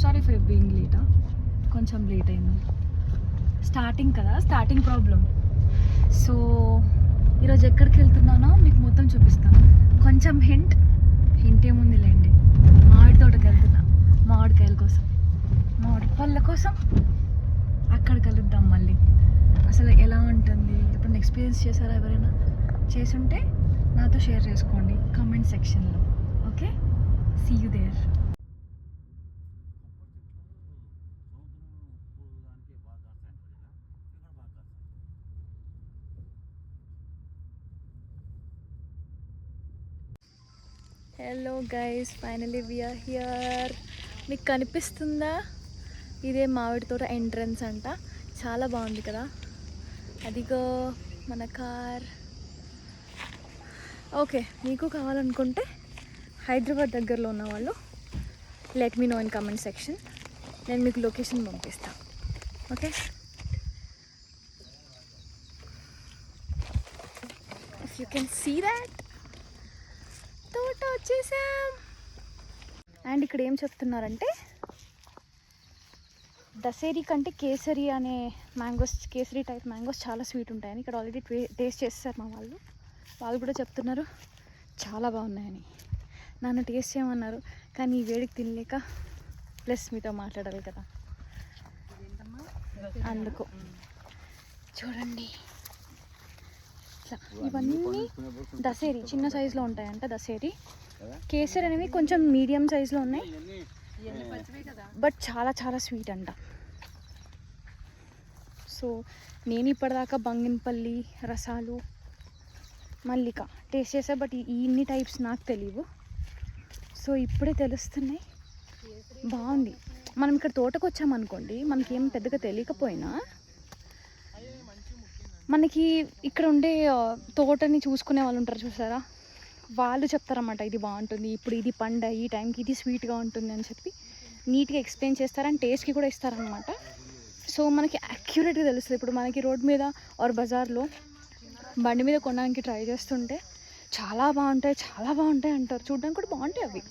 Sorry for being లేటా, కొంచెం late అయింది. Starting కదా, స్టార్టింగ్ ప్రాబ్లం. సో ఈరోజు ఎక్కడికి వెళ్తున్నానో మీకు మొత్తం చూపిస్తాను. కొంచెం హింట్ ఏముంది లేండి, మామిడి తోటకి వెళ్తున్నా. మామిడికాయల కోసం, మామిడి పళ్ళ కోసం. అక్కడ కలుద్దాం మళ్ళీ. అసలు ఎలా ఉంటుంది, ఇప్పుడు ఎక్స్పీరియన్స్ చేశారా? ఎవరైనా చేసుంటే నాతో షేర్ చేసుకోండి కామెంట్ సెక్షన్లో. Okay, see you there. Hello guys, finally we're here. మీకు కనిపిస్తుందా? ఇదే మామిడి తోట ఎంట్రన్స్ అంట. చాలా బాగుంది కదా. అదిగో మన కార్. ఓకే, మీకు కావాలనుకుంటే హైదరాబాద్ దగ్గరలో ఉన్న వాళ్ళు let me know in comment section. నేను మీకు లొకేషన్ పంపిస్తాను. Okay, if you can see that, తోట వచ్చేసాం. అండ్ ఇక్కడ ఏం చెప్తున్నారంటే దసేరి కంటే కేసరి అనే మ్యాంగోస్, కేసరి టైప్ మ్యాంగోస్ చాలా స్వీట్ ఉంటాయని ఇక్కడ ఆల్రెడీ టేస్ట్ చేస్తారు మా వాళ్ళు కూడా చెప్తున్నారు చాలా బాగున్నాయని. నన్ను టేస్ట్ చేయమన్నారు, కానీ ఈ వేడికి తినలేక, ప్లస్ మీతో మాట్లాడాలి కదా, అందుకు. చూడండి ఇవన్నీ దసేరి చిన్న సైజులో ఉంటాయంట. దసేరి, కేసరి అనేవి కొంచెం మీడియం సైజులో ఉన్నాయి, బట్ చాలా చాలా స్వీట్ అంట. సో నేను ఇప్పటిదాకా బంగినపల్లి, రసాలు, మల్లిక టేస్ట్ చేసా, బట్ ఇన్ని టైప్స్ నాకు తెలియవు. సో ఇప్పుడే తెలుస్తున్నాయి. బాగుంది. మనం ఇక్కడ తోటకు వచ్చామనుకోండి, మనకేం పెద్దగా తెలియకపోయినా మనకి ఇక్కడ ఉండే తోటని చూసుకునే వాళ్ళు ఉంటారు చూసారా, వాళ్ళు చెప్తారన్నమాట ఇది బాగుంటుంది, ఇప్పుడు ఇది పండ, ఈ టైంకి ఇది స్వీట్గా ఉంటుంది అని చెప్పి నీట్గా ఎక్స్ప్లెయిన్ చేస్తారు. అండ్ టేస్ట్కి కూడా ఇస్తారనమాట. సో మనకి యాక్యురేట్గా తెలుస్తుంది. ఇప్పుడు మనకి రోడ్ మీద ఆర్ బజార్లో బండి మీద కొనడానికి ట్రై చేస్తుంటే చాలా బాగుంటాయి అంటారు. చూడడానికి కూడా బాగుంటాయి అవి,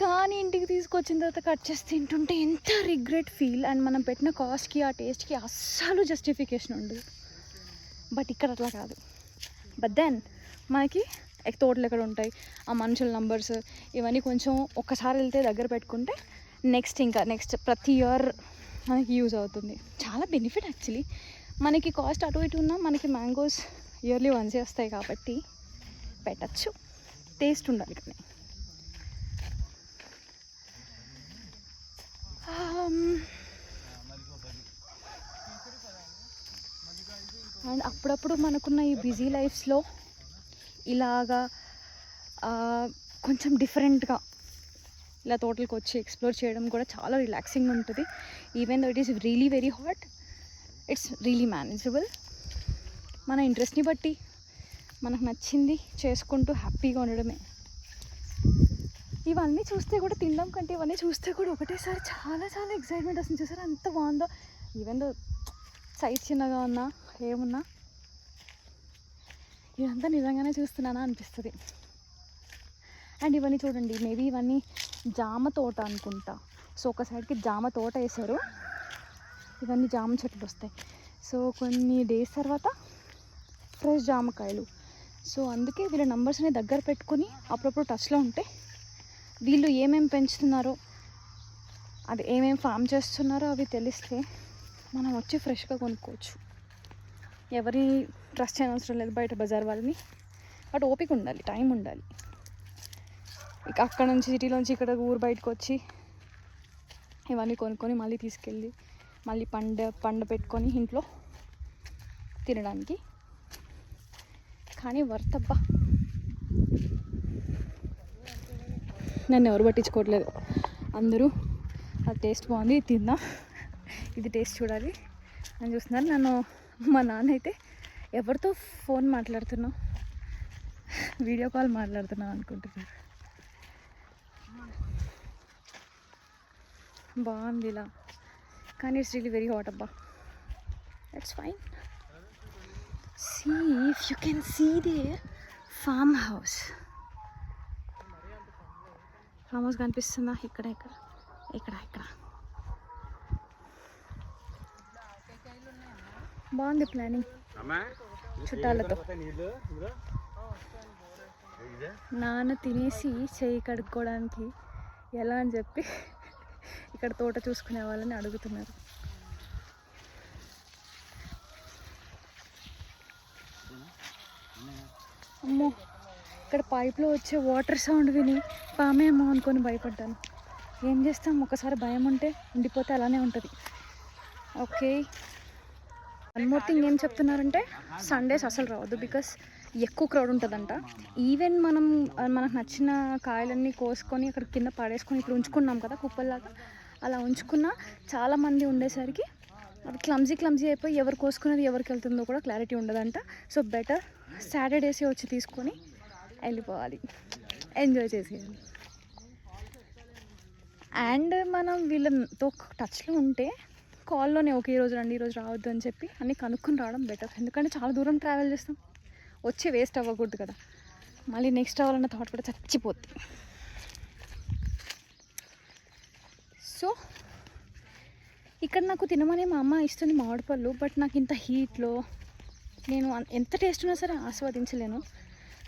కానీ ఇంటికి తీసుకొచ్చిన తర్వాత కట్ చేసి తింటుంటే ఎంత రిగ్రెట్ ఫీల్. అండ్ మనం పెట్టిన కాస్ట్కి ఆ టేస్ట్కి అస్సలు జస్టిఫికేషన్ ఉండదు. బట్ ఇక్కడ అట్లా కాదు. బట్ దెన్ మనకి తోటలు ఎక్కడ ఉంటాయి, ఆ మనుషుల నంబర్స్ ఇవన్నీ కొంచెం ఒక్కసారి వెళ్తే దగ్గర పెట్టుకుంటే నెక్స్ట్ ప్రతి ఇయర్ మనకి యూజ్ అవుతుంది. చాలా బెనిఫిట్ యాక్చువల్లీ. మనకి కాస్ట్ అటు ఇటు ఉన్నా మనకి మ్యాంగోస్ ఇయర్లీ వన్సే వస్తాయి కాబట్టి పెట్టచ్చు. టేస్ట్ ఉండాలి కానీ. అండ్ అప్పుడప్పుడు మనకున్న ఈ బిజీ లైఫ్స్లో ఇలాగా కొంచెం డిఫరెంట్గా ఇలా తోటలకు వచ్చి ఎక్స్ప్లోర్ చేయడం కూడా చాలా రిలాక్సింగ్ ఉంటుంది. Even though it is really very hot, it's really manageable. మన ఇంట్రెస్ట్ని బట్టి మనకు నచ్చింది చేసుకుంటూ హ్యాపీగా ఉండడమే. ఇవన్నీ చూస్తే కూడా, తినడం కంటే ఇవన్నీ చూస్తే కూడా ఒకటేసారి చాలా చాలా ఎక్సైట్మెంట్ వస్తుంది. చూసారా ఎంత బాగుందో. ఈవెన్ దో సైజ్ చిన్నగా ఉన్నా ఏమున్నా ఇదంతా నిజంగానే చూస్తున్నానా అనిపిస్తుంది. అండ్ ఇవన్నీ చూడండి, మేబీ ఇవన్నీ జామ తోట అనుకుంటా. సో ఒక సైడ్కి జామ తోట వేసారు, ఇవన్నీ జామ చెట్లు వస్తాయి. సో కొన్ని డేస్ తర్వాత ఫ్రెష్ జామకాయలు. సో అందుకే వీళ్ళ నంబర్స్ అనేది దగ్గర పెట్టుకుని అప్పుడప్పుడు టచ్లో ఉంటే వీళ్ళు ఏమేమి పెంచుతున్నారో, అది ఏమేమి ఫామ్ చేస్తున్నారో అవి తెలిస్తే మనం వచ్చి ఫ్రెష్గా కొనుక్కోవచ్చు. ఎవరి ట్రస్ట్ చేయనవసరం లేదు బయట బజార్ వాళ్ళని. బట్ ఓపిక ఉండాలి, టైం ఉండాలి. ఇక అక్కడ నుంచి సిటీలోంచి ఇక్కడ ఊరు బయటకు వచ్చి ఇవన్నీ కొనుక్కొని మళ్ళీ తీసుకెళ్ళి మళ్ళీ పండ పెట్టుకొని ఇంట్లో తినడానికి. కానీ వర్తబ్బా, నన్ను ఎవరు పట్టించుకోవట్లేదు. అందరూ అది టేస్ట్ బాగుంది, ఇది తిందాం, ఇది టేస్ట్ చూడాలి అని చూస్తున్నారు. నన్ను మా నాన్న అయితే ఎవరితో ఫోన్ మాట్లాడుతున్నావు, వీడియో కాల్ మాట్లాడుతున్నావు అనుకుంటున్నారు. బాగుంది ఇలా, కానీ ఇట్స్ రియలీ వెరీ హాట్ అబ్బా. It's fine. See if you can see there farm house. Farm house కనిపిస్తుందా? ఇక్కడ ఇక్కడ ఇక్కడ ఇక్కడ బాగుంది ప్లానింగ్ చుట్టాలతో. నాన్న తినేసి చేయి కడుక్కోవడానికి ఎలా అని చెప్పి ఇక్కడ తోట చూసుకునే వాళ్ళని అడుగుతున్నారు. అమ్మో, ఇక్కడ పైప్లో వచ్చే వాటర్ సౌండ్ విని పామేమో అనుకొని భయపడ్డాను. ఏం చేస్తాం, ఒకసారి భయం ఉంటే ఉండిపోతే అలానే ఉంటుంది. ఓకే, వన్ మోర్ థింగ్ ఏం చెప్తున్నారంటే సండేస్ అసలు రావద్దు, బికాస్ ఎక్కువ క్రౌడ్ ఉంటుందంట. ఈవెన్ మనకు నచ్చిన కాయలన్నీ కోసుకొని అక్కడ కింద పడేసుకొని ఇప్పుడు ఉంచుకున్నాం కదా కుప్పల్లాగా, అలా ఉంచుకున్న చాలామంది ఉండేసరికి అవి క్లమ్జీ అయిపోయి ఎవరు కోసుకునేది ఎవరికి వెళ్తుందో కూడా క్లారిటీ ఉండదంట. సో బెటర్ సాటర్డేసే వచ్చి తీసుకొని వెళ్ళిపోవాలి, ఎంజాయ్ చేసేయాలి. అండ్ మనం వీళ్ళతో టచ్లో ఉంటే కాల్లోనే ఓకే ఈరోజు రండి ఈరోజు రావద్దు అని చెప్పి అన్నీ కనుక్కొని రావడం బెటర్. ఎందుకంటే చాలా దూరం ట్రావెల్ చేస్తాం, వచ్చి వేస్ట్ అవ్వకూడదు కదా. మళ్ళీ నెక్స్ట్ అవ్వాలన్న థాట్ కూడా చచ్చిపోద్ది. సో ఇక్కడ నాకు తినమని మా అమ్మ ఇస్తుంది మామిడి పళ్ళు, బట్ నాకు ఇంత హీట్లో నేను ఎంత టేస్ట్ ఉన్నా సరే ఆస్వాదించలేను.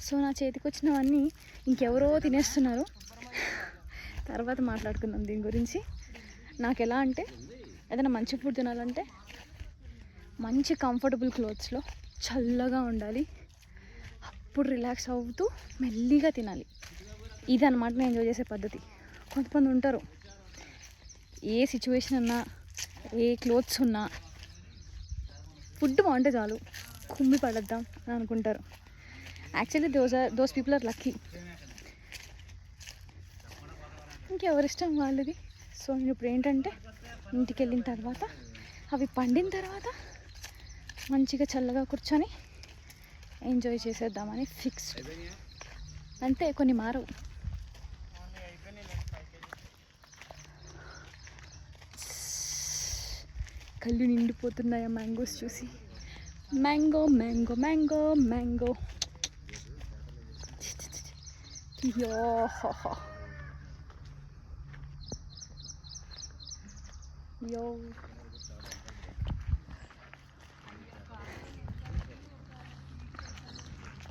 సో నా చేతికి వచ్చినవన్నీ ఇంకెవరో తినేస్తున్నారు. తర్వాత మాట్లాడుకుందాం దీని గురించి. నాకు ఎలా అంటే ఏదైనా మంచి ఫుడ్ తినాలంటే మంచి కంఫర్టబుల్ క్లోత్స్లో చల్లగా ఉండాలి, అప్పుడు రిలాక్స్ అవుతూ మెల్లిగా తినాలి. ఇది అనమాట నేను ఎంజాయ్ చేసే పద్ధతి. కొంతమంది ఉంటారు ఏ సిచ్యువేషన్ ఉన్నా ఏ క్లోత్స్ ఉన్నా ఫుడ్ బాగుంటే చాలు కుమ్మి పడద్దాం అని అనుకుంటారు. Actually those people are lucky. ఇంకెవరిష్టం వాళ్ళది. సో నేను ఇప్పుడు ఏంటంటే ఇంటికి వెళ్ళిన తర్వాత అవి పండిన తర్వాత మంచిగా చల్లగా కూర్చొని ఎంజాయ్ చేసేద్దామని ఫిక్స్. అంతే, కొన్ని మారవు. కళ్ళు నిండిపోతున్నాయి ఆ మ్యాంగోస్ చూసి. మ్యాంగో మ్యాంగో మ్యాంగో మ్యాంగో యో యో.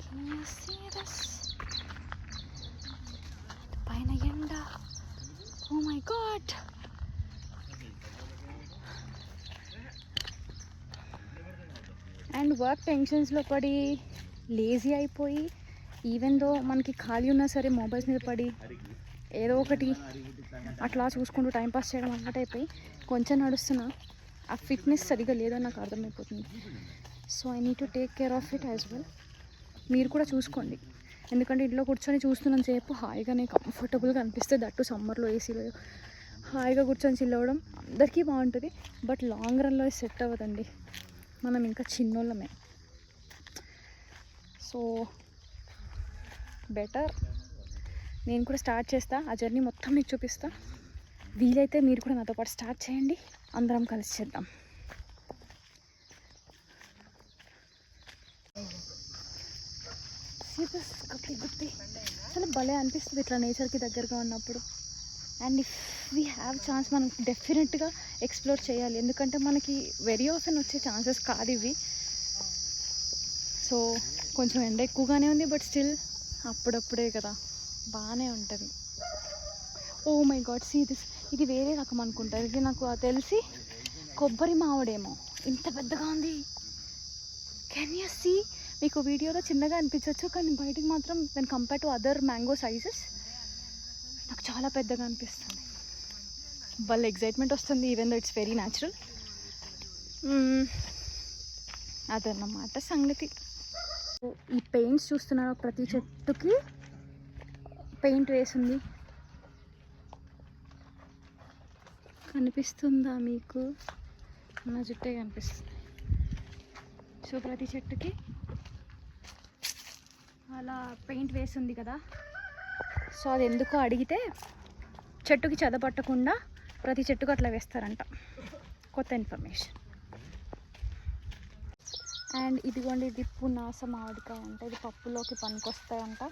Can you see this? పైన ఎండ. Oh my God. And work టెన్షన్స్లో పడి లేజీ అయిపోయి, ఈవెన్ దో మనకి ఖాళీ ఉన్నా సరే మొబైల్స్ మీద పడి ఏదో ఒకటి అట్లా చూసుకుంటూ టైంపాస్ చేయడం అలవాటు అయిపోయి కొంచెం నడుస్తున్నా ఆ ఫిట్నెస్ సరిగా లేదని నాకు అర్థమైపోతుంది. So I need to take care of it as well. మీరు కూడా చూసుకోండి, ఎందుకంటే ఇంట్లో కూర్చొని చూస్తున్నంత సేపు హాయిగానే కంఫర్టబుల్గా అనిపిస్తుంది. దట్టు సమ్మర్లో ఏసీలో హాయిగా కూర్చొని చిల్ అవ్వడం అందరికీ బాగుంటుంది. బట్ లాంగ్ రన్లో సెట్ అవ్వదండి, మనం ఇంకా చిన్నోళ్ళమే. సో బెటర్ నేను కూడా స్టార్ట్ చేస్తా, ఆ జర్నీ మొత్తం మీకు చూపిస్తా. వీలైతే మీరు కూడా నాతో పాటు స్టార్ట్ చేయండి, అందరం కలిసి చేద్దాం. గుత్తి గుత్తి అసలు భలే అనిపిస్తుంది ఇట్లా నేచర్కి దగ్గరగా ఉన్నప్పుడు. And if we have chance మనం డెఫినెట్గా ఎక్స్ప్లోర్ చేయాలి, ఎందుకంటే మనకి వెరీ ఆఫెన్ వచ్చే ఛాన్సెస్ కాదు ఇవి. సో కొంచెం ఎండ ఎక్కువగానే ఉంది, బట్ స్టిల్ అప్పుడప్పుడే కదా బాగానే ఉంటుంది. Oh my God, see this. ఇది వేరే రకం అనుకుంటారు, ఇది నాకు తెలిసి కొబ్బరి మామిడేమో, ఇంత పెద్దగా ఉంది. Can you see? మీకు వీడియోలో చిన్నగా అనిపించవచ్చు, కానీ బయటికి మాత్రం when compare to other mango sizes నాకు చాలా పెద్దగా అనిపిస్తుంది. వాళ్ళ ఎగ్జైట్మెంట్ వస్తుంది, even though it's very natural. అదన్నమాట సంగతి. ఈ పెయింట్స్ చూస్తున్నారు, ప్రతి చెట్టుకి పెయింట్ వేసింది, కనిపిస్తుందా మీకు? నా జుట్టే కనిపిస్తుంది. సో ప్రతి చెట్టుకి అలా పెయింట్ వేసింది కదా. సో అది ఎందుకో అడిగితే చెట్టుకి చెదపట్టకుండా ప్రతి చెట్టుకు అట్లా వేస్తారంట. కొత్త ఇన్ఫర్మేషన్. అండ్ ఇదిగోండి, ఇది పునాస మామిడికాయ అంట. ఇది పప్పులోకి పనికొస్తాయంట.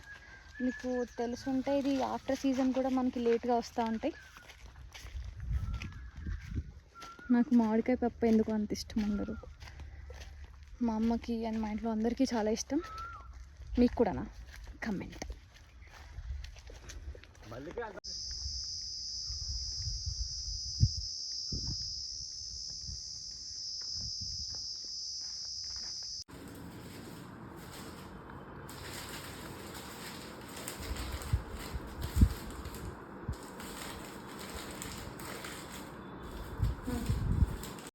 మీకు తెలుసుంటే ఇది ఆఫ్టర్ సీజన్ కూడా మనకి లేట్గా వస్తూ ఉంటాయి. నాకు మామిడికాయ పప్పు ఎందుకు అంత ఇష్టం ఉండదు. మా అమ్మకి అండ్ మా ఇంట్లో అందరికీ చాలా ఇష్టం. మీకు కూడానా? కమెంట్.